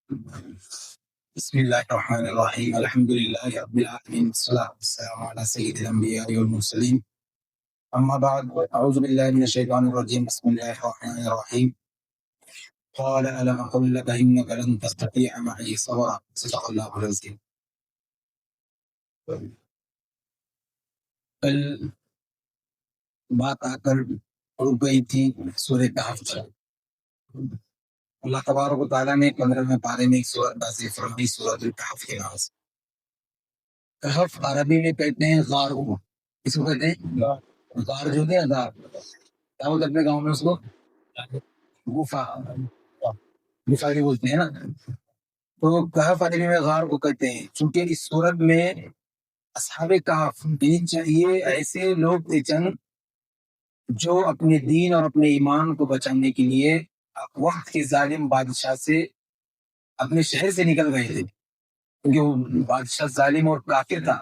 بسم الله الرحمن الرحيم الحمد لله رب العالمين والصلاة والسلام على سيد الأنبياء والمرسلين أما بعد أعوذ بالله من الشيطان الرجيم بسم الله الرحمن الرحيم قال ألم أقل لك إنك لن تستطيع معي صبرا صدق الله العظيم. کل بات آ کر رک گئی تھی سورہ کہف پر. اللہ تبارک و تعالیٰ نے 15ویں پارے میں ایک سورت نازل فرمائی سورۃ الکہف کے نام سے. کہف عربی میں کہتے ہیں غار کو. کس کو کہتے ہیں؟ غار جو ہے غار. کیا بولتے اپنے گاؤں میں اس کو؟ گفا. گفا بھی بولتے ہیں نا. تو کہف عربی میں غار کو کہتے ہیں. چونکہ اس سورت میں اصحاب کہف چاہیے ایسے لوگ تھے چند جو اپنے دین اور اپنے ایمان کو بچانے کے لیے وقت کے ظالم بادشاہ سے اپنے شہر سے نکل گئے تھے، کیونکہ وہ بادشاہ ظالم اور کافر تھا.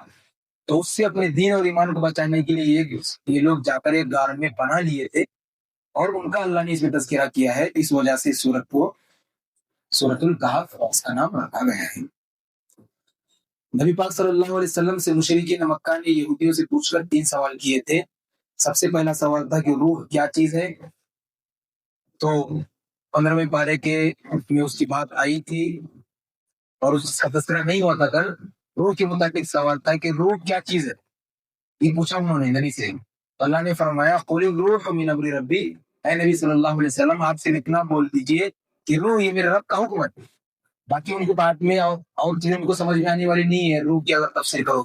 تو اس سے اپنے دین اور ایمان کو بچانے کے لیے یہ لوگ جا کر ایک غار میں پناہ لیے تھے، اور ان کا اللہ نے اس میں تذکرہ کیا ہے. اس وجہ سے سورت کو سورۃ الکہف اس کا نام رکھا گیا ہے. نبی پاک صلی اللہ علیہ وسلم سے مشرکین مکہ نے یہودیوں سے پوچھ کر 3 سوال کیے تھے. سب سے پہلا سوال تھا کہ روح کیا چیز ہے؟ تو 15ویں پارے کے میں اس کی بات آئی تھی اور اس کا تذکرہ نہیں ہوا تھا. کل روح کے متعلق سوال تھا کہ روح کیا چیز ہے، یہ پوچھا انہوں نے نبی سے. اللہ نے فرمایا قل الروح من امر ربی، اے نبی صلی اللہ علیہ وسلم آپ سے اتنا بول دیجئے کہ روح یہ میرے رب کا حکم ہے. باقی ان کو بات میں اور چیزیں ان کو سمجھ میں آنے والی نہیں ہے. روح کی اگر تفسیر کرو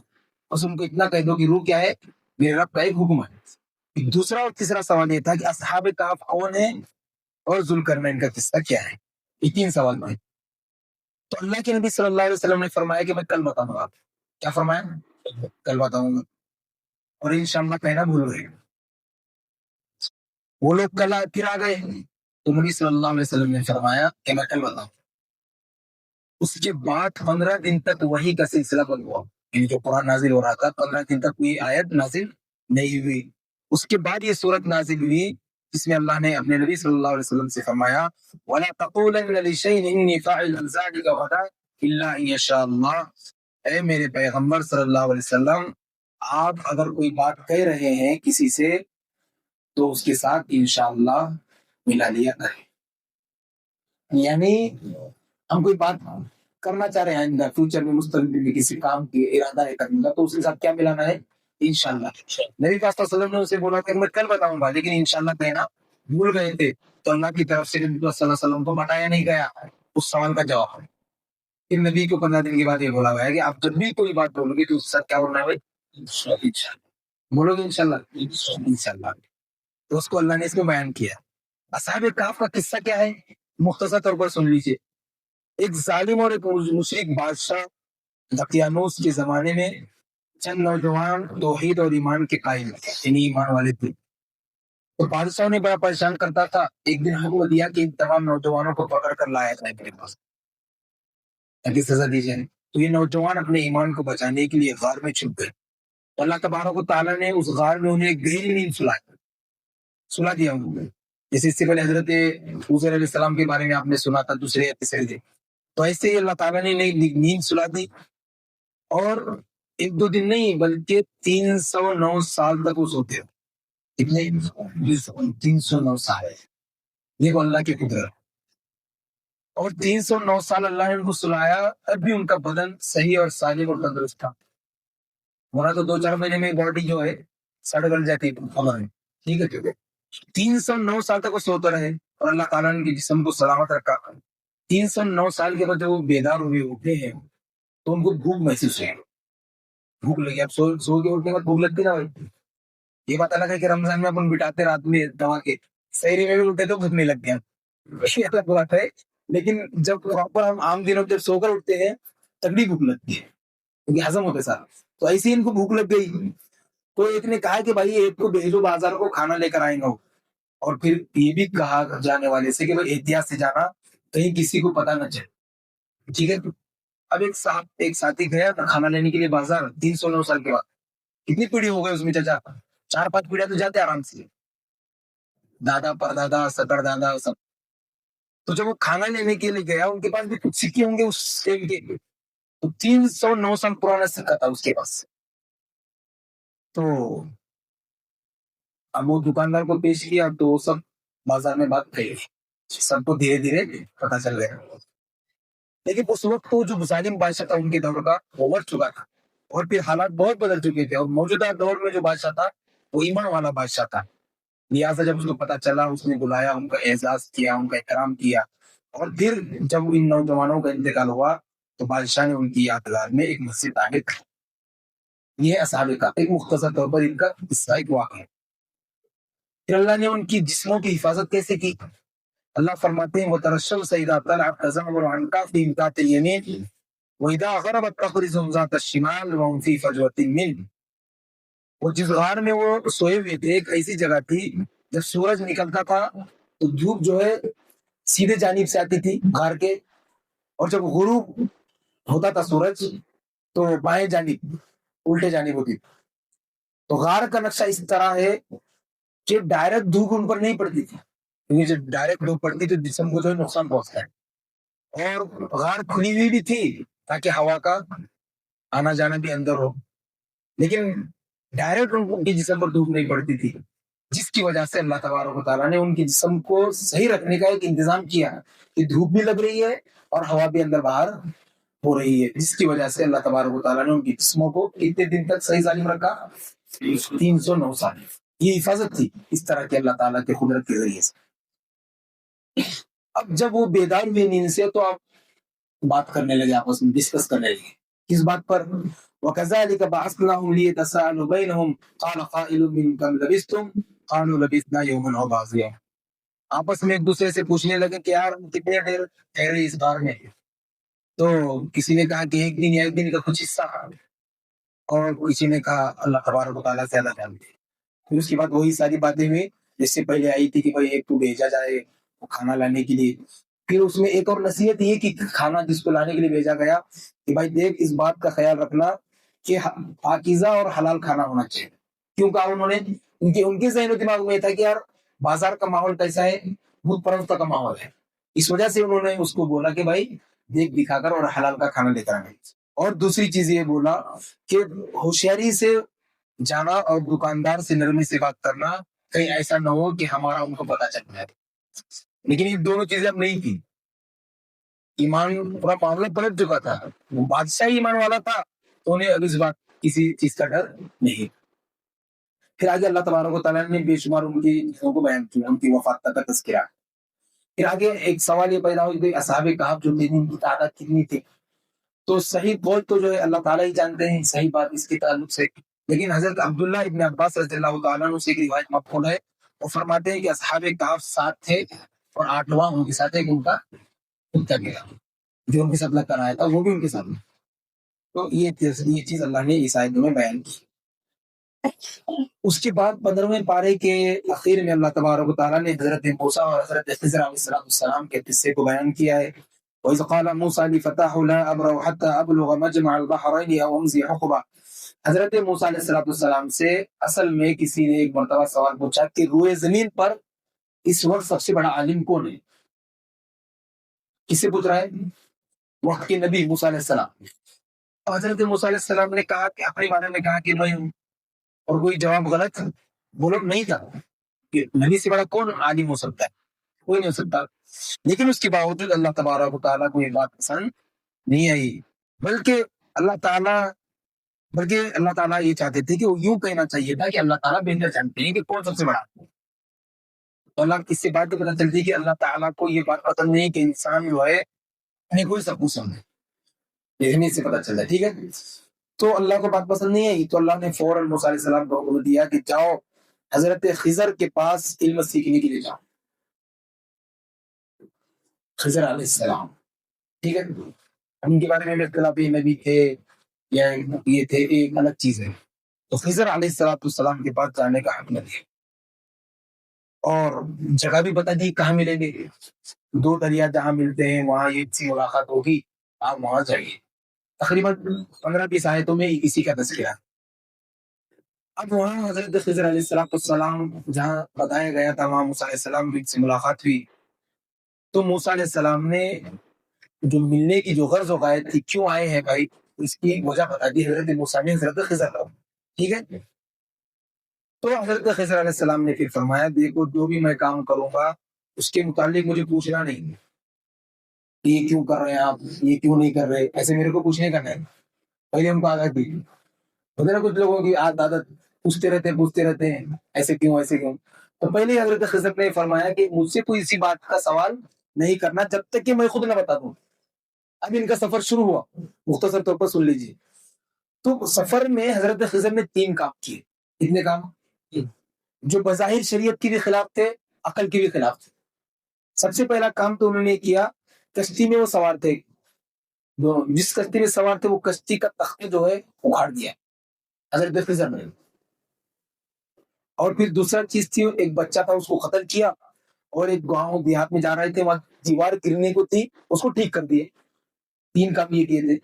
بس ان کو اتنا کہہ دو کہ روح کیا ہے، میرے رب کا ایک حکم ہے. دوسرا اور تیسرا سوال یہ تھا کہ اصحاب کہف کون ہیں اور ذوالقرنین کا قصہ کیا ہے. یہ 3 سوال تھے. تو اللہ کے نبی صلی اللہ علیہ وسلم نے فرمایا کہ میں کل بتاؤں گا. کیا فرمایا؟ کل بتاؤں گا. اور انشاءاللہ کہنا بھول گئے. وہ لوگ کل پھر آ گئے تو نبی صلی اللہ علیہ وسلم نے فرمایا کہ میں کل بتاؤں. اس کے بعد 15 دن تک وحی کا سلسلہ بند ہوا. یعنی جو قرآن نازل ہو رہا تھا 15 دن تک کوئی آیت نازل نہیں ہوئی. اس کے بعد یہ سورت نازل ہوئی جس میں اللہ نے اپنے نبی صلی اللہ علیہ وسلم سے فرمایا وَلَا تَقُولَنَّ لِشَيْءٍ إِنِّي فَاعِلٌ ذَلِكَ غَدًا إِلَّا إِن يَشَاءَ اللَّهُ. اے میرے پیغمبر صلی اللہ علیہ وسلم آپ اگر کوئی بات کہہ رہے ہیں کسی سے تو اس کے ساتھ انشاءاللہ ملا لیا کریں. یعنی ہم کوئی بات کرنا چاہ رہے ہیں فیوچر میں مستقبل میں کسی کام کی ارادہ ہے کرنے کا تو اس کے ساتھ کیا ملانا ہے؟ انشاءاللہ. نبی پاک صلی اللہ علیہ وسلم نے اسے بولا کہ میں کل بتاؤں گا لیکن انشاءاللہ کہنا بھول گئے تھے. تو اللہ کی طرف سے نبی صلی اللہ علیہ وسلم کو بتایا نہیں گیا اس سوال کا جواب. پھر نبی کو 15 دن کے بعد یہ بولا گیا کہ آپ جب بھی کوئی بات بولو گے تو اس کے ساتھ کیا بولنا ہے بھائی؟ انشاءاللہ. بولو گے انشاءاللہ؟ انشاءاللہ. تو اس کو اللہ نے اس میں بیان کیا. اصحاب کہف کا قصہ کیا ہے مختصر طور پر سن لیجیے. ایک ظالم اور ایک مشرک بادشاہ دقیانوس کے زمانے میں چند نوجوان توحید اور ایمان کے قائل یعنی ایمان والے تھے. تو بادشاہ نے بڑا پریشان کرتا تھا. ایک دن حکم دیا کہ ان تمام نوجوانوں کو پکڑ کر لایا جائے میرے پاس تاکہ سزا دی جائے. تو یہ نوجوان اپنے ایمان کو بچانے کے لیے غار میں چھپ گئے. اللہ تبارک و تعالیٰ نے اس غار میں انہیں ایک گہری نیند سلا دیا انہوں نے. جیسے اس سے پہلے حضرت عزیر علیہ السلام کے بارے میں آپ نے سنا تھا دوسرے یا تیسرے دن. تو ایسے ہی اللہ تعالیٰ نے نیند سلا دی اور 1-2 دن نہیں بلکہ 309 سال تک وہ سوتے ہیں. کتنے؟ 309 سال. دیکھو اللہ کی قدرت. اور 309 سال اللہ نے ان کو سلایا اب بھی ان کا بدن صحیح اور سالم اور تندرست تھا. ورنہ تو 2-4 مہینے میں باڈی جو ہے سڑ گل جاتی ہے. ٹھیک ہے 309 سال تک وہ سوتے رہے اور اللہ تعالیٰ نے ان کے جسم کو سلامت رکھا. 309 سال کے بعد جب وہ بیدار ہوئے اٹھے ہیں تو ان کو بھوک محسوس ہوئی. بھوک لگی. اب سو کے اٹھنے کے بعد بھوک لگتی نا بھائی. یہ بات الگ ہے کہ رمضان میں اپن بٹاتے رات میں دوا کے سحری میں بھی اٹھے تو بھوک نہیں لگتی ہے یہ الگ بات ہے. لیکن جب پراپر ہم عام دنوں جب سو کر اٹھتے ہیں تگڑی بھوک لگتی ہے کیونکہ ہضم ہوتے ساتھ. تو ایسے ہی ان کو بھوک لگ گئی. تو ایک نے کہا کہ بھائی ایک کو بھیجو بازار کو کھانا لے کر آئیں گے. اور پھر یہ بھی کہا جانے والے سے کہ بھائی احتیاط سے جانا کہیں کسی کو پتا نہ چلے. ٹھیک ہے. اب ایک ساتھی گیا کھانا لینے کے لیے بازار 309 سال کے بعد. کتنی پیڑھی ہو گئی اس میں چچا؟ 4-5 پیڑھیاں تو جاتے آرام سے. دادا پردادا سکر دادا سب. تو جب وہ کھانا لینے کے لیے گیا ان کے پاس بھی کچھ سکے ہوں گے اس ٹائم کے، تو 309 سال پرانا سکہ تھا اس کے پاس. تو اب وہ دکاندار کو پیش کیا تو وہ سب بازار میں بات پھیل گئی، سب کو دھیرے دھیرے پتا چل گیا. لیکن اس وقت تو جو ظالم بادشاہ تھا ان کے دور کا وہ مر چکا تھا، اور پھر حالات بہت بدل چکے تھے، اور موجودہ دور میں جو بادشاہ تھا وہ ایمان والا بادشاہ تھا. لہٰذا جب اس کو پتا چلا اس نے بلایا، ان کا اعزاز کیا، ان کا احترام کیا. اور پھر جب ان نوجوانوں کا انتقال ہوا تو بادشاہ نے ان کی یادگار میں ایک مسجد تعمیر کی. یہ اصحاب کا ایک مختصر طور پر ان کا قصہ ایک واقعہ ہے. پھر اللہ نے ان کی جسموں کی حفاظت کیسے کی؟ اللہ فرماتے ہیں وَتَرَى إِذَا طَلَعَتْ تَزَاوَرُ عَنْ كَهْفِهِمْ ذَاتِ الْيَمِينِ وَإِذَا غَرَبَتْ تَقْرِضُهُمْ ذَاتَ الشِّمَالِ وَهُمْ فِي فَجْوَةٍ مِّنْهُ. وہ جس غار میں وہ سوئے ہوئے تھے ایک ایسی جگہ تھی جب سورج نکلتا تھا تو دھوپ جو ہے سیدھے جانب سے آتی تھی غار کے، اور جب غروب ہوتا تھا سورج تو بائیں جانب الٹے جانب ہوتی تھی. تو غار کا نقشہ اس طرح ہے کہ ڈائریکٹ دھوپ ان پر نہیں پڑتی تھی، کیونکہ جب ڈائریکٹ دھوپ پڑتی تو جسم کو جو ہے نقصان پہنچتا ہے. اور غار کھلی ہوئی بھی تھی تاکہ ہوا کا آنا جانا بھی اندر ہو، لیکن ڈائریکٹ ان کے جسم پر دھوپ نہیں پڑتی تھی، جس کی وجہ سے اللہ تبارک و تعالیٰ نے ان کے جسم کو صحیح رکھنے کا ایک انتظام کیا کہ دھوپ بھی لگ رہی ہے اور ہوا بھی اندر باہر ہو رہی ہے، جس کی وجہ سے اللہ تبارک و تعالیٰ نے ان کے جسموں کو کتنے دن تک صحیح سالم رکھا؟ 309 سال. یہ حفاظت تھی اس طرح کے اللہ تعالیٰ کے قدرت کے ذریعے سے. اب جب وہ بیدار ہوئے نیند سے تو آپ بات کرنے لگے، آپس میں ڈسکس کرنے لگے. کس بات پر؟ وَكَذَلِكَ بَعَثْنَاهُمْ لِيَتَسَاءَلُوا بَيْنَهُمْ قَالَ قَائِلٌ مِّنْهُمْ كَمْ لَبِثْتُمْ قَالُوا لَبِثْنَا يَوْمًا أَوْ بَعْضَ يَوْمٍ. آپس میں ایک دوسرے سے پوچھنے لگے کہ یار کتنے دیر ٹھہرے اس غار میں. تو کسی نے کہا کہ ایک دن یا ایک دن کا کچھ حصہ، اور کسی نے کہا اللہ تبارک و تعالیٰ سے اللہ جانتے. پھر اس کے بعد وہی ساری باتیں ہوئی جس سے پہلے آئی تھی کہ بھائی ایک تو بھیجا جائے کھانا لانے کے لیے. پھر اس میں ایک اور نصیحت یہ کہ کھانا جس کو لانے کے لیے بھیجا گیا کہ بھائی دیکھ اس بات کا خیال رکھنا کہ پاکیزہ اور حلال کھانا ہونا چاہیے. کیوں کہا انہوں نے؟ ان کے ذہن و دماغ میں تھا کہ یار بازار کا ماحول کیسا ہے، بت پرستوں کا ماحول ہے، اس وجہ سے انہوں نے اس کو بولا کہ بھائی دیکھ دکھا کر اور حلال کا کھانا لے کر آنا. اور دوسری چیز یہ بولا کہ ہوشیاری سے جانا اور دکاندار سے نرمی سے بات کرنا، کہیں ایسا نہ ہو کہ ہمارا ان کو پتا چل جائے. لیکن یہ دونوں چیزیں اب نہیں تھی. ایمان پورا معاملہ پلٹ چکا تھا، وہ بادشاہ ایمان والا تھا تو انہیں اب اس بات کسی چیز کا ڈر نہیں. پھر آگے اللہ تبارک و تعالیٰ نے بے شمار ان کی چیزوں کو بیان کیا، ان کی وفات کا تذکرہ. پھر آگے ایک سوال یہ پیدا ہو کہ اصحاب کہف جو تھے ان کی تعداد کتنی تھی؟ تو صحیح قول تو جو ہے اللہ تعالیٰ ہی جانتے ہیں صحیح بات اس کے تعلق سے. لیکن حضرت عبداللہ ابن عباس رضی اللہ تعالیٰ عنہ سے ایک روایت مقبول ہے، وہ فرماتے ہیں کہ اصحاب کہف 7 تھے اور 8واں ان کے ساتھ ایک ان کا کتا گیا جو ان کے ساتھ لگ کر آیا تھا، وہ بھی ان کے ساتھ. تو یہ چیز اللہ نے اس آیت میں بیان کی. اس کے بعد 15ویں پارے کے اخیر میں اللہ تبارک و تعالیٰ نے حضرت موسیٰ اور حضرت خضر علیہ السلام کے قصے کو بیان کیا ہے. وَإِذْ قَالَ مُوسَىٰ لِفَتَاهُ لَا أَبْرَحُ حَتَّىٰ أَبْلُغَ مَجْمَعَ الْبَحْرَيْنِ أَوْ أَمْضِيَ حُقُبًا. حضرت موسیٰ علیہ السلام سے اصل میں کسی نے ایک مرتبہ سوال پوچھا کہ روئے زمین پر اس وقت سب سے بڑا عالم کون ہے؟ کس سے پوچھ رہا ہے؟ وقت کے نبی موسیٰ علیہ السلام. حضرت موسیٰ علیہ السلام نے کہا کہ اپنے بارے میں کہا کہ میں ہوں، اور کوئی جواب غلط بولو نہیں تھا کہ نبی سے بڑا کون عالم ہو سکتا ہے، کوئی نہیں ہو سکتا. لیکن اس کے باوجود اللہ تبارک و تعالیٰ کو یہ بات پسند نہیں آئی، بلکہ اللہ تعالیٰ یہ چاہتے تھے کہ وہ یوں کہنا چاہیے تھا کہ اللہ تعالیٰ بہتر جانتے ہیں کہ کون سب سے بڑا. تو اللہ اس سے بات کو پتہ چلتی ہے کہ اللہ تعالیٰ کو یہ بات پسند نہیں کہ انسان جو ہے اپنے کوئی سب کچھ سمجھے، دیکھنے سے پتہ چلتا ہے. ٹھیک ہے، تو اللہ کو بات پسند نہیں آئی تو اللہ نے فوراً موسیٰ علیہ السلام کو حکم دیا کہ جاؤ حضرت خضر کے پاس علم سیکھنے کے لیے جاؤ. خضر علیہ السلام، ٹھیک ہے، ان کے بارے میں اختلافی نبی تھے یا یہ تھے ایک الگ چیز ہے. تو خضر علیہ السلام کے پاس جانے کا حق نہ دیا اور جگہ بھی بتا دی کہاں ملیں گے. 2 دریا جہاں ملتے ہیں وہاں یہ سی ملاقات ہوگی، آپ وہاں جائیے. تقریباً 15-20 آیتوں میں اسی کا تذکرہ. اب وہاں حضرت خضر علیہ السلام جہاں بتایا گیا تھا وہاں موسیٰ علیہ السلام بھی سے ملاقات ہوئی. تو موسیٰ علیہ السلام نے جو ملنے کی جو غرض و غایت تھی، کیوں آئے ہیں بھائی، اس کی وجہ بتا دی حضرت موسیٰ نے حضرت خضر کو. ٹھیک ہے. تو حضرت خضر علیہ السلام نے پھر فرمایا دیکھو جو بھی میں کام کروں گا اس کے متعلق مجھے پوچھنا نہیں کہ یہ کیوں کر رہے ہیں آپ، یہ کیوں نہیں کر رہے، ایسے میرے کو پوچھنے کا نہیں. پہلے ہم کو عادت دی ہوتا ہے، کچھ لوگوں کی عادت پوچھتے رہتے ہیں ایسے کیوں ایسے کیوں. تو پہلے حضرت خضر نے فرمایا کہ مجھ سے کوئی اسی بات کا سوال نہیں کرنا جب تک کہ میں خود نہ بتا دوں. اب ان کا سفر شروع ہوا، مختصر طور پر سن لیجیے. تو سفر میں حضرت خضر نے 3 کام کیے. کتنے کام؟ جو بظاہر شریعت کی بھی خلاف تھے، عقل کی بھی خلاف تھے. سب سے پہلا کام تو انہوں نے کیا، کشتی میں وہ سوار تھے، جس کشتی میں سوار تھے وہ کشتی کا تختہ جو ہے اکھاڑ دیا حضرت خضر نے. اور پھر دوسرا چیز تھی، ایک بچہ تھا اس کو قتل کیا، اور ایک گاؤں دیہات میں جا رہے تھے، وہاں دیوار گرنے کو تھی اس کو ٹھیک کر دیے. 3 کام یہ کیے تھے.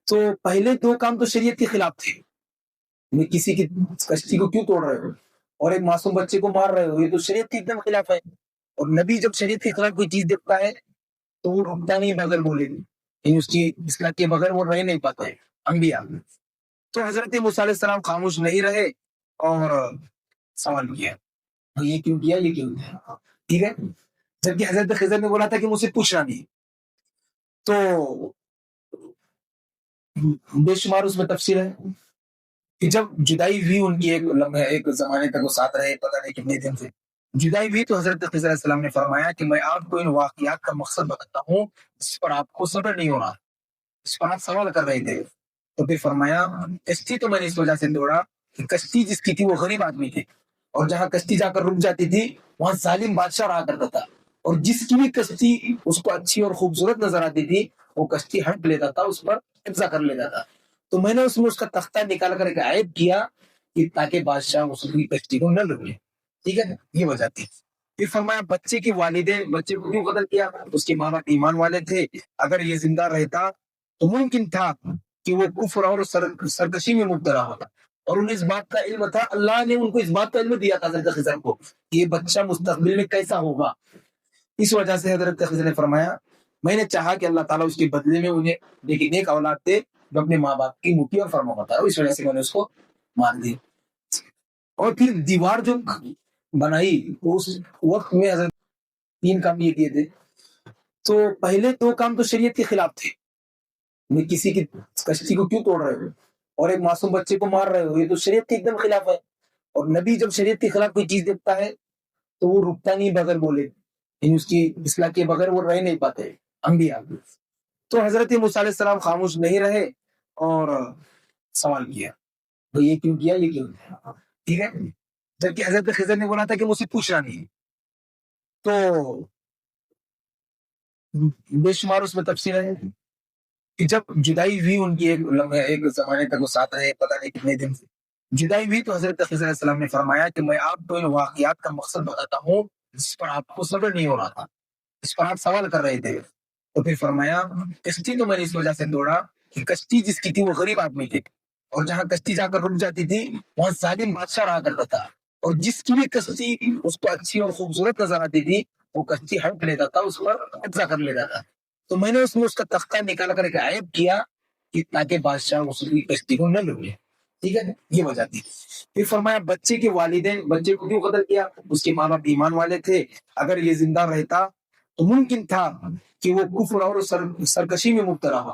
تو پہلے 2 کام تو شریعت کے خلاف تھے، کسی کی کشتی کو کیوں توڑ رہے ہو اور ایک معصوم بچے کو مار رہے ہو، یہ تو شریعت کے ایک دم خلاف ہے. اور نبی جب شریعت کے خلاف کوئی چیز دیکھتا ہے تو وہ رکتا نہیں بغیر بولے، یعنی اس کی اصلاح کے بغیر وہ رہ نہیں پاتا ہے انبیاء. تو حضرت موسیٰ علیہ السلام خاموش نہیں رہے اور سوال کیا یہ کیوں کیا، یہ کیوں کیا. ٹھیک ہے. جبکہ حضرت خضر نے بولا تھا کہ مجھ سے پوچھنا نہیں. تو بے شمار اس میں تفصیل ہے کہ جب جدائی ہوئی ان کی ایک زمانے تک وہ ساتھ رہے، پتہ نہیں کتنے دن سے جدائی ہوئی، تو حضرت خضر علیہ السلام نے فرمایا کہ میں آپ کو ان واقعات کا مقصد بتاتا ہوں جس پر آپ کو صبر نہیں ہو رہا، اس پر آپ سوال کر رہے تھے. تو پھر فرمایا کشتی تو میں نے اس وجہ سے توڑا کہ کشتی جس کی تھی وہ غریب آدمی تھے، اور جہاں کشتی جا کر رک جاتی تھی وہاں ظالم بادشاہ رہا کرتا تھا، اور جس کی بھی کشتی اس کو اچھی اور خوبصورت نظر آتی تھی وہ کشتی ہڑپ لیتا تھا، اس پر قبضہ کر لیتا تھا. تو میں نے اس میں اس کا تختہ نکال کر ایک عیب کیا کہ تاکہ بادشاہ اس کی کشتی کو نہ لوٹے. ٹھیک ہے، یہ وجہ تھی. پھر فرمایا بچے کے والدین، بچے کو کیوں قتل کیا، اس کے ماں باپ ایمان والے تھے، اگر یہ زندہ رہتا تو ممکن تھا کہ وہ کفر اور سرکشی میں مبتلا ہوتا، اور انہیں اس بات کا علم تھا، اللہ نے ان کو اس بات کا علم دیا تھا حضرت خضر کو کہ یہ بچہ مستقبل میں کیسا ہوگا. اس وجہ سے حضرت خضر نے فرمایا میں نے چاہا کہ اللہ تعالیٰ اس کے بدلے میں انہیں نیک اولاد دے جو اپنے ماں باپ کی مٹھی اور فرما ہوتا ہے، اس وجہ سے میں نے اس کو مار دی. اور پھر دیوار جو بنائی اس وقت میں حضرت 3 کام یہ کیے تھے. تو پہلے 2 کام تو شریعت کے خلاف تھے، کسی کی کشتی کو کیوں توڑ رہے ہو اور ایک معصوم بچے کو مار رہے ہو، یہ تو شریعت کے ایک دم خلاف ہے. اور نبی جب شریعت کے خلاف کوئی چیز دیکھتا ہے تو وہ رکتا نہیں بغیر بولے، یعنی اس کی اصلاح کے بغیر وہ رہ نہیں پاتے انبیاء. تو حضرت موسیٰ علیہ السلام خاموش نہیں رہے اور سوال کیا یہ کیوں کیا، یہ کیوں کیا. ٹھیک ہے. جبکہ حضرت خضر نے بولا تھا کہ مجھ سے پوچھنا نہیں. تو بے شمار اس میں تفصیل ہے کہ جب جدائی ہوئی ان کی ایک زمانے تک وہ ساتھ رہے، پتہ نہیں کتنے دن سے جدائی ہوئی، تو حضرت خضر علیہ السلام نے فرمایا کہ میں آپ کو ان واقعات کا مقصد بتاتا ہوں جس پر آپ کو صبر نہیں ہو رہا تھا، اس پر آپ سوال کر رہے تھے. تو پھر فرمایا کشتی تو میں نے اس وجہ سے توڑا کہ کشتی جس کی تھی وہ غریب آدمی تھے، اور جہاں کشتی جا کر رک جاتی تھی وہاں ظالم بادشاہ رہا کرتا تھا، اور جس کی بھی کشتی اس کو اچھی اور خوبصورت نظر آتی تھی وہ کشتی ہڑپ لیتا تھا، اس پر قبضہ کر لیتا تھا. تو میں نے اس میں اس کا تختہ نکال کر ایک عیب کیا کہ تاکہ بادشاہ اس کی کشتی کو نہ لوٹے. ٹھیک ہے، یہ وجہ تھی. پھر فرمایا بچے کے والدین، بچے کو کیوں قتل کیا، اس کے ماں باپ ایمان والے تھے، اگر یہ زندہ رہتا تو ممکن تھا کہ وہ کفر اور سرکشی میں مبتلا ہو،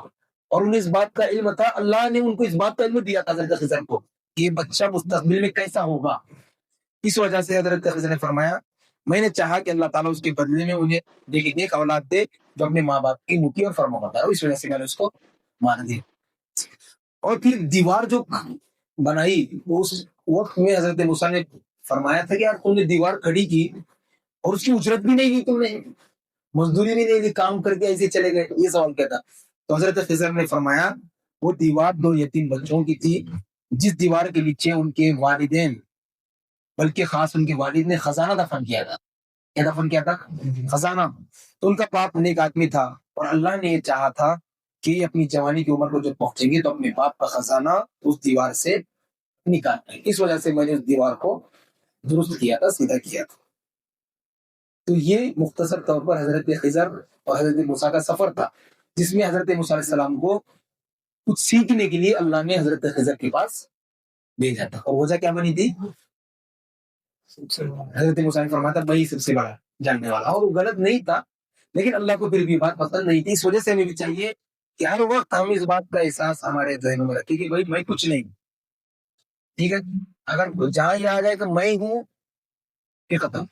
اور انہیں اس بات کا علم تھا، اللہ نے ان کو اس بات کا علم دیا تھا حضرت خضر کو کہ یہ بچہ مستقبل میں کیسا ہوگا. اس وجہ سے حضرت خضر نے فرمایا میں نے چاہا کہ اللہ تعالیٰ اس کے بدلے میں انہیں نیک اولاد دے جو اپنے ماں باپ کی مٹھی اور فرما ہوتا ہے، اس وجہ سے میں نے اس کو مار دیا. اور پھر دیوار جو بنائی اس وقت میں حضرت موسیٰ نے فرمایا تھا کہ یار تم نے دیوار کھڑی کی اور اس کی اجرت بھی نہیں کی، تم نے مزدوری بھی نہیں دی، کام کر کے ایسے چلے گئے، یہ سوال کیا تھا. تو حضرت خضر نے فرمایا وہ دیوار 2 یتیم بچوں کی تھی، جس دیوار کے نیچے ان کے والدین، بلکہ خاص ان کے والد نے خزانہ دفن کیا تھا. کیا دفن کیا تھا؟ خزانہ. تو ان کا باپ نیک آدمی تھا، اور اللہ نے یہ چاہا تھا کہ یہ اپنی جوانی کی عمر کو جب پہنچیں گے تو اپنے باپ کا خزانہ اس دیوار سے نکال لیں. اس وجہ سے میں نے اس دیوار کو درست کیا تھا، سیدھا کیا تھا. تو یہ مختصر طور پر حضرت خضر اور حضرت موسیٰ کا سفر تھا، جس میں حضرت موسیٰ علیہ السلام کو کچھ سیکھنے کے لیے اللہ نے حضرت خضر کے پاس بھیجا تھا. اور وجہ کیا بنی تھی؟ حضرت موسیٰ نے فرمایا تھا وہی سب سے بڑا جاننے والا، اور وہ غلط نہیں تھا، لیکن اللہ کو پھر بھی بات پسند نہیں تھی. اس وجہ سے ہمیں بھی چاہیے کہ ہر وقت ہم اس بات کا احساس ہمارے ذہنوں میں رکھیں کہ بھائی میں کچھ نہیں، ٹھیک ہے. اگر جہاں یہ آ جائے کہ میں ہوں کہ ختم،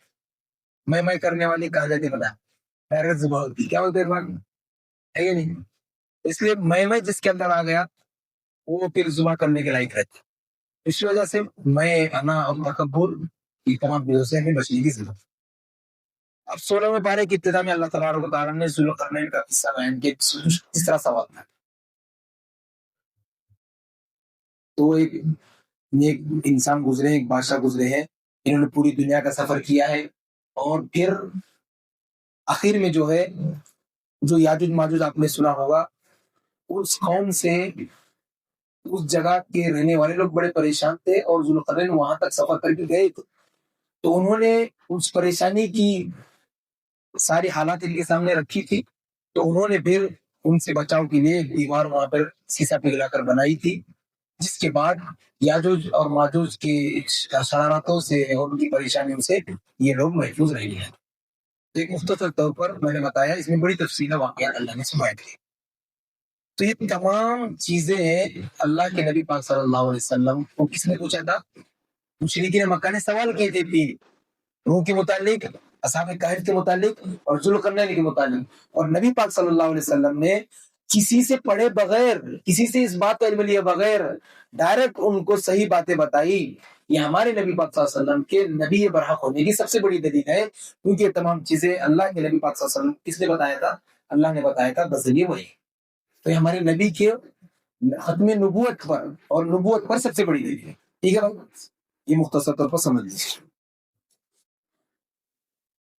میں کرنے والی کہا جاتی بتا حیرت زبا ہوتی، کیا بولتے ہے کہ نہیں؟ اس لیے میں جس کے اندر آ گیا وہ پھر زبا کرنے کے لائق رہتی. اس وجہ سے میں انا اور تکبر کی تمام چیزوں سے ہمیں بچنے کی ضرورت. اب 16ویں پارے کی ابتدا میں اللہ تبارک و تعالیٰ نے ذوالقرنین کا قصہ بیان کیا. اس طرح سوال تھا تو ایک انسان گزرے، ایک بادشاہ گزرے ہیں، انہوں نے پوری دنیا کا سفر کیا ہے، اور پھر آخر میں جو ہے جو یاجوج ماجوج آپ نے سنا ہوگا، اس قوم سے اس جگہ کے رہنے والے لوگ بڑے پریشان تھے، اور ذوالقرنین وہاں تک سفر کر کے گئے تھے. تو انہوں نے اس پریشانی کی ساری حالات ان کے سامنے رکھی تھی، تو انہوں نے پھر ان سے بچاؤ کے لیے ایک دیوار وہاں پر سیسا پگھلا کر بنائی تھی، جس کے بعد یاجوج اور ماجوج کی شرارتوں سے اور ان کی پریشانیوں سے یہ لوگ محفوظ رہ گئے. ایک مختصر طور پر میں نے بتایا، اس میں بڑی تفصیل واقعات اللہ نے سنائے تھے. تو یہ تمام چیزیں اللہ کے نبی پاک صلی اللہ علیہ وسلم کو کس نے پوچھا تھا؟ مشرکین مکہ نے سوال کیے تھے کہ روح کے متعلق، اصحاب کہف کے متعلق اور ذوالقرنین کے متعلق، اور نبی پاک صلی اللہ علیہ وسلم نے کسی سے پڑھے بغیر، کسی سے اس بات کا علم لیے بغیر ڈائریکٹ ان کو صحیح باتیں بتائی. یہ ہمارے نبی پاک صلی اللہ علیہ وسلم کے نبی برحق ہونے کی سب سے بڑی دلیل ہے، کیونکہ یہ تمام چیزیں اللہ کے نبی پاک صلی اللہ علیہ وسلم کس نے بتایا تھا؟ اللہ نے بتایا تھا بذریعہ وحی. تو یہ ہمارے نبی کے ختم نبوت پر اور نبوت پر سب سے بڑی دلیل ہے. ٹھیک ہے بھائی، یہ مختصر طور پر سمجھ لیجیے.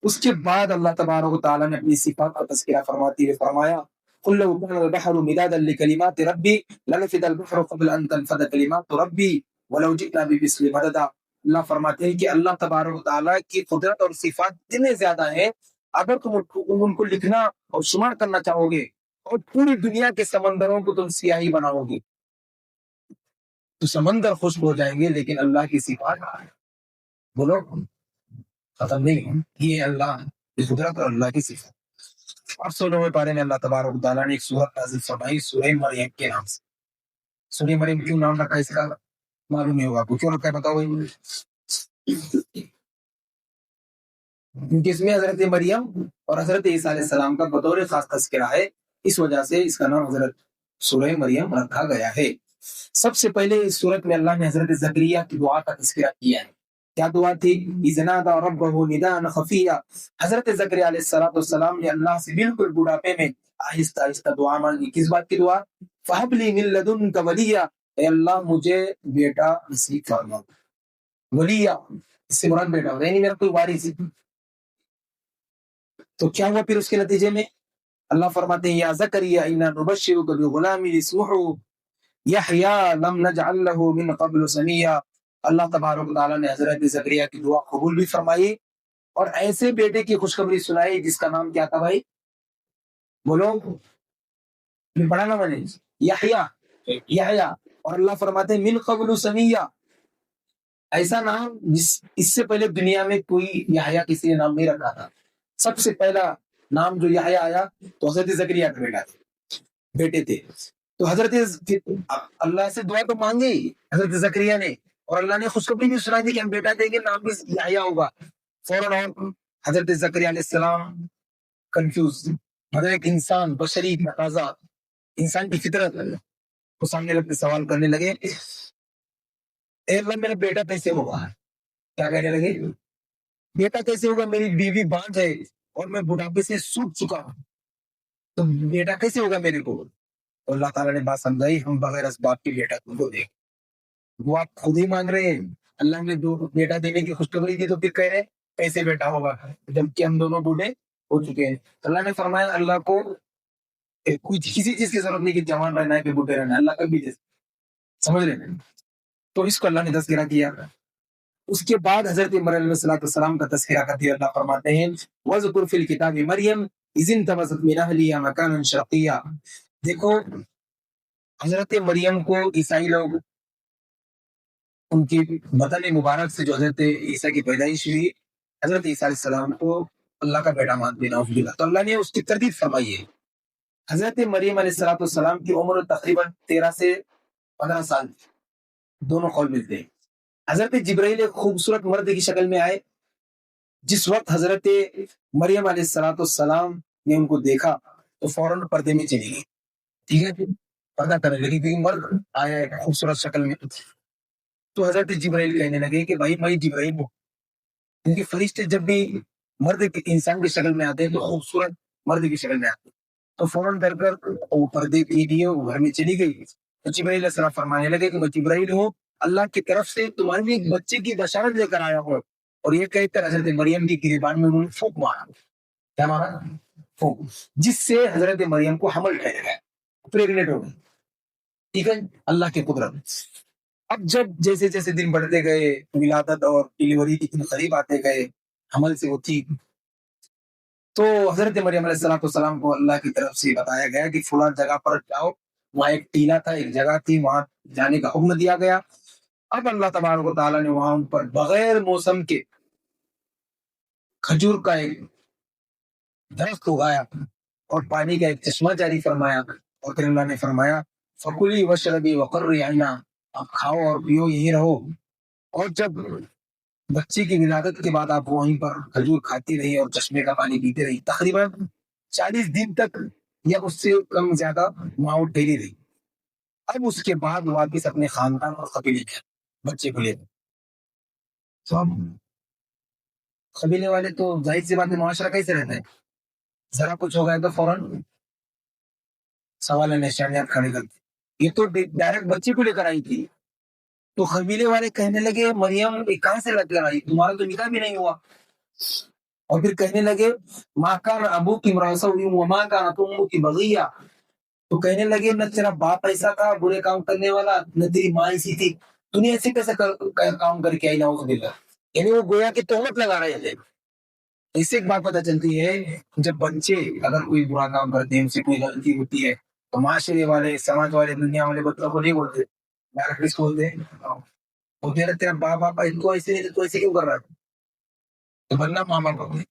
اس کے بعد اللہ تبارک و تعالیٰ نے اپنی صفات کا تذکرہ فرماتے ہوئے فرمایا قل لو كان البحر مدادا لكلمات ربي لنفد البحر قبل ان تنفد كلمات ربي ولو جئنا بمثله مددا. اللہ فرماتے ہیں کہ اللہ تبارک و تعالیٰ کی قدرت اور صفات اتنے زیادہ ہیں، اگر تم ان کو لکھنا اور شمار کرنا چاہو گے اور پوری دنیا کے سمندروں کو تم سیاہی بناؤ گے تو سمندر خشک ہو جائیں گے، لیکن اللہ کی صفات بولو ختم نہیں. یہ اللہ کی قدرت اور اللہ کی صفات. اور 16ویں پارے میں اللہ تبارک و تعالیٰ نے ایک سورت نازل فرمائی سورہ مریم کے نام سے. سورہ مریم کیوں نام رکھا اس کا معلوم نہیں ہوگا آپ کو، کیوں رکھا ہے بتاؤ؟ کیونکہ اس میں حضرت مریم اور حضرت عیسیٰ علیہ السلام کا بطور خاص تذکرہ ہے، اس وجہ سے اس کا نام حضرت سورہ مریم رکھا گیا ہے. سب سے پہلے اس سورت میں اللہ نے حضرت زکریا کی دعا کا تذکرہ کیا ہے. کیا دعا تھی؟ اذ نادى ربه نداء خفيا. حضرت زکریا علیہ السلام نے اللہ سے بالکل بڑھاپے میں آہستہ آہستہ دعا مانگی. کس بات کی دعا؟ فہب لی من لدنک ولیا، اے اللہ مجھے بیٹا نصیب فرما. ولیا اس سے مراد بیٹا ہوتا ہے، یعنی میرا کوئی وارث. تو کیا ہوا پھر اس کے نتیجے میں؟ اللہ فرماتے ہیں یا زکریا انا نبشرک بغلام اسمہ یحییٰ لم نجعل له من قبل سمیا. اللہ تبارک و تعالیٰ نے حضرت زکریا کی دعا قبول بھی فرمائی اور ایسے بیٹے کی خوشخبری سنائی جس کا نام کیا تھا بھائی؟ بولو، پڑھا نا میں نے، یحییٰ. اور اللہ فرماتے ہیں من قبل سمیا، ایسا نام اس سے پہلے دنیا میں کوئی یحییٰ کسی نے نام نہیں رکھا تھا. سب سے پہلا نام جو یحییٰ آیا تو حضرت زکریا کا بیٹے تھے. تو حضرت اللہ سے دعا تو مانگی حضرت زکریا نے، اور اللہ نے خوشخبری بھی سنا دی کہ ہم بیٹا دیں گے، نام بھی یحییٰ ہوگا. فوراً حضرت زکریا علیہ السلام کنفیوز، مطلب ایک انسان بشری تقاضا، انسان کی فطرت کو سامنے رکھ کے سوال کرنے لگے، اے اللہ میرا بیٹا کیسے ہوگا؟ کیا کہنے لگے؟ بیٹا کیسے ہوگا؟ میری بیوی بانجھ ہے اور میں بڑھاپے سے سوکھ چکا ہوں، تو بیٹا کیسے ہوگا میرے کو؟ تو اللہ تعالیٰ نے بات سمجھائی، ہم بغیر اسباب کی بیٹا تم کو دے. وہ آپ خود ہی مان رہے ہیں، اللہ نے دو بیٹا دینے کی خوشخبری دی تو پھر کہہ رہے کیسے بیٹا ہوگا جبکہ ہم دونوں بوڑھے ہو چکے ہیں. اللہ نے فرمایا اللہ کو کچھ کسی چیز کی ضرورت نہیں کہ جوان رہنا ہے کہ بوڑھے رہنا ہے، اللہ کبھی دے. سمجھ رہے ہیں؟ تو اس کو اللہ نے تذکرہ کیا. اس کے بعد حضرت مریم علیہ السلام کا تذکرہ کرتے ہوئے اللہ فرماتے ہیں وَذْكُرْ فِي الْكِتَابِ مریم اِذِ انْتَبَذَتْ مِنْ أَهْلِهَا مَكَانًا شَرْقِيًّا. دیکھو حضرت مریم کو عیسائی لوگ ان کی بدن مبارک سے جو حضرت عیسیٰ کی پیدائش ہوئی، حضرت عیسیٰ علیہ السلام کو اللہ کا بیٹا مانتے ہیں، تو اللہ نے اس کی تردید فرمائی ہے. حضرت مریم علیہ السلام کی عمر تقریباً 13 سے 15 سال تھی، دونوں قول ملتے ہیں. حضرت جبرائیل ایک خوبصورت مرد کی شکل میں آئے. جس وقت حضرت مریم علیہ السلام نے ان کو دیکھا تو فوراً پردے میں چلی گئی. ٹھیک ہے، پردہ کرنے لگی کیونکہ مرد آیا ہے خوبصورت شکل میں. تو حضرت جبرائیل کہنے لگے کہ بھائی میں جبرائیل ہوں، کیونکہ فرشتے جب بھی مرد انسان کی شکل میں آتے ہیں تو خوبصورت مرد کی شکل میں آتے ہیں. تو فوراً ڈر کر وہ پردے کے لیے وہ گھر میں چلی گئی. تو جبرائیل علیہ السلام فرمانے لگے کہ میں جبرائیل ہوں، اللہ کی طرف سے تمہارے لیے ایک بچے کی بشارت لے کر آیا ہوں. اور یہ کہہ کر حضرت مریم کی گریبان میں انہوں نے پھونک مارا. کیا مارا؟ پھونک. جس سے حضرت مریم کو حمل ٹھہر گیا، پریگنٹ ہو گئی. ٹھیک ہے، اللہ کی قدرت. اب جب جیسے جیسے دن بڑھتے گئے، ولادت اور ڈیلیوری اتنے قریب آتے گئے، حمل سے وہ تھی، تو حضرت مریم علیہ السلام کو اللہ کی طرف سے بتایا گیا کہ فلاں جگہ پر جاؤ. وہاں ایک ٹیلا تھا، ایک جگہ تھی، وہاں جانے کا حکم دیا گیا. اب اللہ تبارک و تعالیٰ نے وہاں ان پر بغیر موسم کے کھجور کا ایک درخت اگایا اور پانی کا ایک چشمہ جاری فرمایا. اور پھر اللہ نے فرمایا فَكُلِي وَاشْرَبِي وَقَرِّي عَيْنًا، آپ کھاؤ اور پیو، یہی رہو. اور جب بچے کی ولادت کے بعد آپ وہیں پر کھجور کھاتی رہی اور چشمے کا پانی پیتے رہی. تقریباً 40 دن تک یا اس سے کم زیادہ وہاں ٹھہری رہی. اب اس کے بعد واپس اپنے خاندان اور قبیلے کے بچے کو لے گئے. تو اب قبیلے والے تو ظاہر سی بات ہے، معاشرہ کیسے رہتا ہے، ذرا کچھ ہو گیا تو فوراً سوال نشانیات کھڑے کرتے. یہ تو ڈائریکٹ بچے کو لے کر آئی تھی. تو قبیلے والے کہنے لگے مریم کہاں سے لگ کر آئی، تمہارا تو نکاح بھی نہیں ہوا. اور پھر کہنے لگے ماں کان ابوک امرأ سوء وما کانت امک بغیہ. تو کہنے لگے نہ تیرا باپ ایسا تھا برے کام کرنے والا، نہ تیری ماں ایسی تھی، تو نے ایسے کیسے کام کر کے آئی. نعوذ باللہ. یعنی وہ گویا کہ تہمت لگا رہے تھے. اس سے ایک بات پتہ چلتی ہے، جب بچے اگر کوئی برا کام کرتے ہیں، ان سے کوئی غلطی ہوتی ہے، تو معاشرے والے، سماج والے، دنیا والے بچوں کو نہیں بولتے، ڈائریکٹ بولتے وہ تیرا باپ تو ایسے نہیں، تو ایسے کیوں کر رہا تھا، تو بننا ماں باپ ہوتے.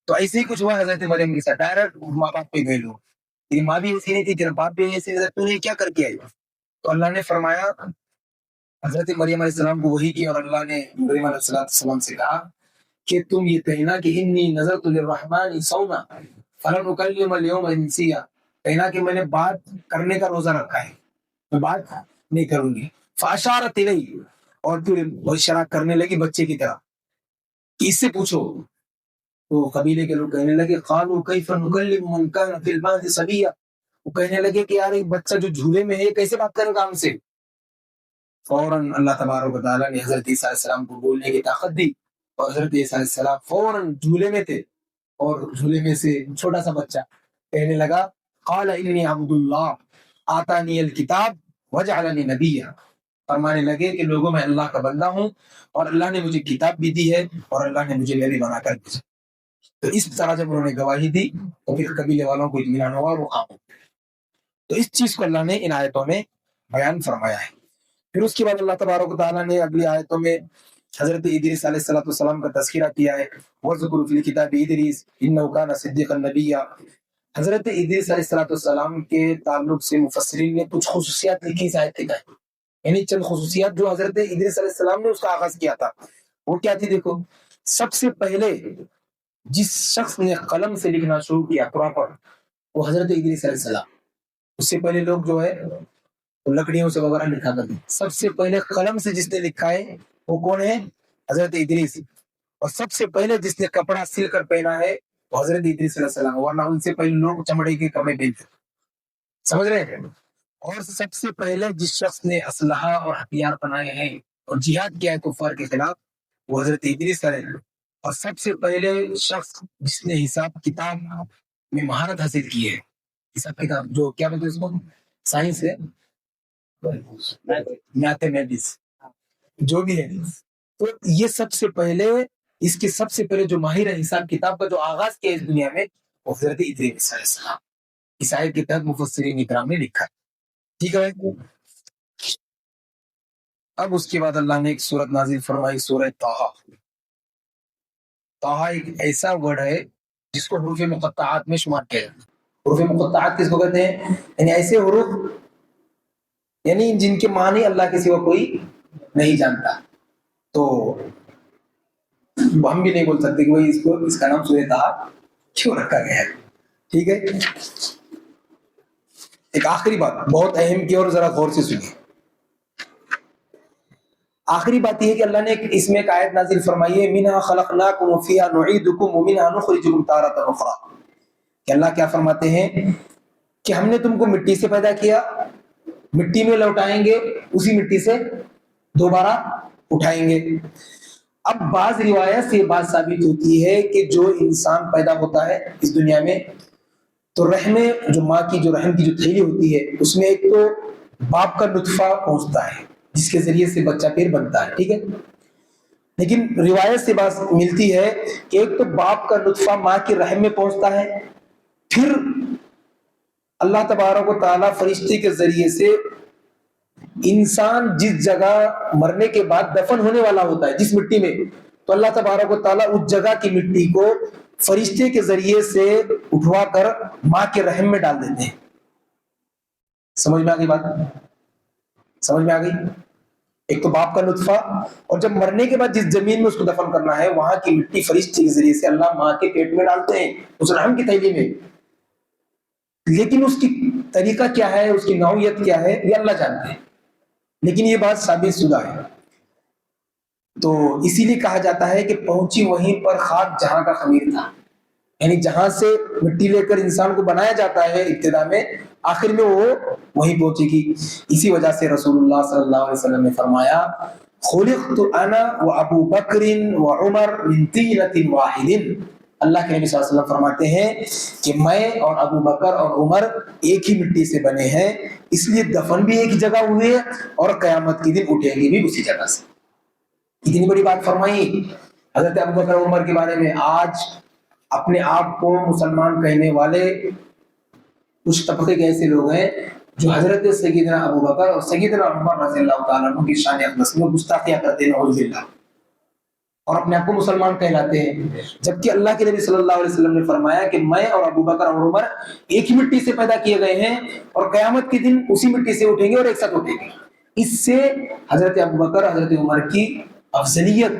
تو ایسے ہی کچھ ہوا حضرت مریم کے ساتھ، ڈائریکٹ ماں باپ پہ گئے لوگ. تیری ماں بھی ایسی نہیں تھی، تیرا باپ بھی ایسے نہیں تھا، تو نے کیا کر کے آئی. تو اللہ نے فرمایا حضرت مریم علیہ السلام کو وحی کی، اور اللہ نے مریم علیہ السلام سے کہا کہ تم یہ کہنا کہ انی نذرت للرحمن صوما فلن اکلم اليوم انسیا، کہنا کہ میں نے بات کرنے کا روزہ رکھا ہے، میں بات نہیں کروں گی. فاشارت الی، اور پھر وہ اشارہ کرنے لگی بچے کی طرح کہ اس سے پوچھو. تو قبیلے کے لوگ کہنے لگے قالوا کیف نکلم من کان فی المہد صبیا، وہ کہنے لگے کہ یار ایک بچہ جو جھولے میں ہے کیسے بات کرے گا ہم سے. فوراً اللہ تبارک و تعالیٰ نے حضرت عیسیٰ علیہ السلام کو بولنے کی طاقت دی، اور حضرت عیسیٰ علیہ السلام فوراً جھولے میں تھے، اور جھولے میں سے چھوٹا سا بچہ کہنے لگا قال انی عبد اللہ آتانی الکتاب وجعلنی نبیا، فرمانے لگے کہ لوگوں میں اللہ کا بندہ ہوں، اور اللہ نے مجھے کتاب بھی دی ہے، اور اللہ نے مجھے نبی بنا کر بھیجا. تو اس طرح جب انہوں نے گواہی دی تو پھر قبیلے والوں کو اطمینان ہوا اور وہ خاموش. تو اس چیز کو اللہ نے ان آیتوں میں بیان فرمایا ہے. پھر اس کے بعد اللہ تبارک و تعالیٰ نے اگلی آیتوں میں حضرت ادریس علیہ السلام کا تذکرہ کیا ہے. وَاذْكُرْ فِي الْكِتَابِ إِدْرِيسَ إِنَّهُ كَانَ صِدِّيقًا نَبِيًّا. حضرت ادریس علیہ السلام کے تعلق سے مفسرین نے کچھ خصوصیات لکھی اس آیت کے، یعنی چند خصوصیات جو حضرت ادریس علیہ السلام نے اس کا آغاز کیا تھا وہ کیا تھی. دیکھو، سب سے پہلے جس شخص نے قلم سے لکھنا شروع کیا پراپر وہ حضرت ادریس علیہ السلام. اس سے پہلے لوگ جو ہے لکڑیوں سے وغیرہ لکھا کرتے. سب سے پہلے قلم سے جس نے لکھا ہے وہ کون ہے؟ حضرت ادریس. اور سب سے پہلے جس نے کپڑا سل کر پہنا ہے وہ حضرت ادریس علیہ السلام، ورنہ ان سے پہلے لوگ چمڑے کے کپڑے پہنتے. سمجھ رہے ہیں؟ اور سب سے پہلے جس شخص نے اسلحہ اور ہتھیار بنائے ہیں اور جہاد کیا ہے کفار کے خلاف وہ حضرت ادریس علیہ السلام. اور سب سے پہلے شخص جس نے حساب کتاب میں مہارت حاصل کی ہے، حساب کتاب جو کیا بولتے ہیں اس کو، سائنس ہے، میتھمیٹکس جو بھی ہے، تو یہ سب سے پہلے اس کے سب سے پہلے جو ماہر حساب کتاب کا جو آغاز کیا اس دنیا میں وہ حضرت ادریس علیہ السلام. اس آیت کے تحت مفسرین اکرام نے لکھا. ٹھیک ہے. اب اس کے بعد اللہ نے ایک سورت نازل فرمائی, سورہ طٰہٰ. طٰہٰ ایک ایسا ورڈ ہے جس کو حروف مقطعات میں شمار کیا جاتا ہے. حروف مقطعات کس کو کہتے ہیں؟ یعنی ایسے حروف یعنی جن کے معنی اللہ کے سوا کوئی نہیں جانتا. تو ہم بھی نہیں بول سکتے کہ بھائی اس کا نام سورہ طٰہٰ کیوں رکھا گیا ہے. ٹھیک ہے. ایک آخری بات بہت اہم کی اور ذرا غور سے سنیے. آخری بات یہ ہے کہ اللہ نے اس میں ایک آیت نازل فرمائی ہے, منھا خلقناکم وفیھا نعیدکم ومنھا نخرجکم تارۃ اخری. کہ اللہ کیا فرماتے ہیں کہ ہم نے تم کو مٹی سے پیدا کیا, مٹی میں لوٹائیں گے, اسی مٹی سے دوبارہ اٹھائیں گے. اب بعض روایت سے یہ بات ثابت ہوتی ہے کہ جو انسان پیدا ہوتا ہے اس دنیا میں تو رحم جو ماں کی جو رحم کی جو تھیلی ہوتی ہے اس میں ایک تو باپ کا نطفہ پہنچتا ہے جس کے ذریعے سے بچہ پھر بنتا ہے. ٹھیک ہے. لیکن روایت سے بات ملتی ہے کہ ایک تو باپ کا نطفہ ماں کی رحم میں پہنچتا ہے, پھر اللہ تبارک و تعالیٰ فرشتے کے ذریعے سے انسان جس جگہ مرنے کے بعد دفن ہونے والا ہوتا ہے جس مٹی میں, تو اللہ تبارک و تعالیٰ اس جگہ کی مٹی کو فرشتے کے ذریعے سے اٹھوا کر ماں کے رحم میں ڈال دیتے ہیں. سمجھ میں آ گئی بات؟ سمجھ میں آ گئی. ایک تو باپ کا نطفہ, اور جب مرنے کے بعد جس زمین میں اس کو دفن کرنا ہے وہاں کی مٹی فرشتے کے ذریعے سے اللہ ماں کے پیٹ میں ڈالتے ہیں اس رحم کی تھیلی میں. لیکن اس کی طریقہ کیا ہے, اس کی نوعیت کیا ہے, یہ اللہ جانتے ہیں, لیکن یہ بات ثابت شدہ ہے. تو اسی لیے کہا جاتا ہے کہ پہنچی وہیں پر خاک جہاں کا خمیر تھا. یعنی جہاں سے مٹی لے کر انسان کو بنایا جاتا ہے ابتدا میں, آخر میں وہ وہیں پہنچے گی. اسی وجہ سے رسول اللہ صلی اللہ علیہ وسلم نے فرمایا, خلقت انا وابو بکر وعمر من طینۃ واحد. اللہ کے نبی صلی اللہ علیہ وسلم فرماتے ہیں کہ میں اور ابو بکر اور عمر ایک ہی مٹی سے بنے ہیں, اس لیے دفن بھی ایک جگہ ہوئے اور قیامت کے دن اٹھیں گے بھی اسی جگہ سے. اتنی بڑی بات فرمائی حضرت ابو بکر اور عمر کے بارے میں. آج اپنے آپ کو مسلمان کہنے والے کچھ طبقے کے ایسے لوگ ہیں جو حضرت سیدنا ابو بکر اور سیدنا عمر رضی اللہ تعالیٰ عنہ کی شان اقدس میں گستاخیاں کرتے ہیں نعوذ باللہ, اور اپنے آپ کو مسلمان کہلاتے ہیں. جبکہ اللہ کے نبی صلی اللہ علیہ وسلم نے فرمایا کہ میں اور ابو بکر اور عمر ایک ہی مٹی سے پیدا کیے گئے ہیں اور قیامت کے دن اسی مٹی سے اٹھیں گے اور ایک ساتھ اٹھیں گے. اس سے حضرت ابو بکر حضرت عمر کی افضلیت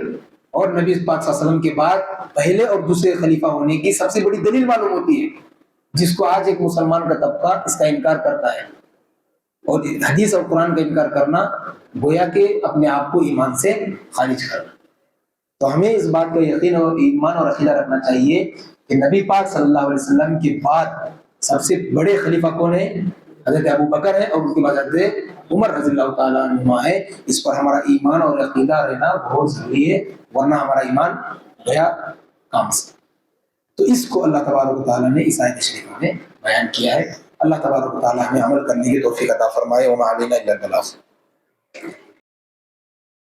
اور نبی پاک صلی اللہ علیہ وسلم کے بعد پہلے اور دوسرے خلیفہ ہونے کی سب سے بڑی دلیل معلوم ہوتی ہے, جس کو آج ایک مسلمان کا طبقہ اس کا انکار کرتا ہے. اور حدیث اور قرآن کا انکار کرنا گویا کہ اپنے آپ کو ایمان سے خارج کرنا. تو ہمیں اس بات کا یقین اور ایمان اور عقیدہ رکھنا چاہیے کہ نبی پاک صلی اللہ علیہ وسلم کے بعد سب سے بڑے خلیفہ کون ہیں؟ حضرت ابو بکر ہے, اور اس کے بعد حضرت عمر رضی اللہ تعالیٰ عنہ ہے. اس پر ہمارا ایمان اور عقیدہ رہنا بہت ضروری ہے, ورنہ ہمارا ایمان گیا کام سے. تو اس کو اللہ تبارک و تعالیٰ نے اس آیت شریفہ میں بیان کیا ہے. اللہ تبارک و تعالیٰ ہمیں عمل کرنے کی توفیق عطا فرمائے. وما علینا الا البلاغ.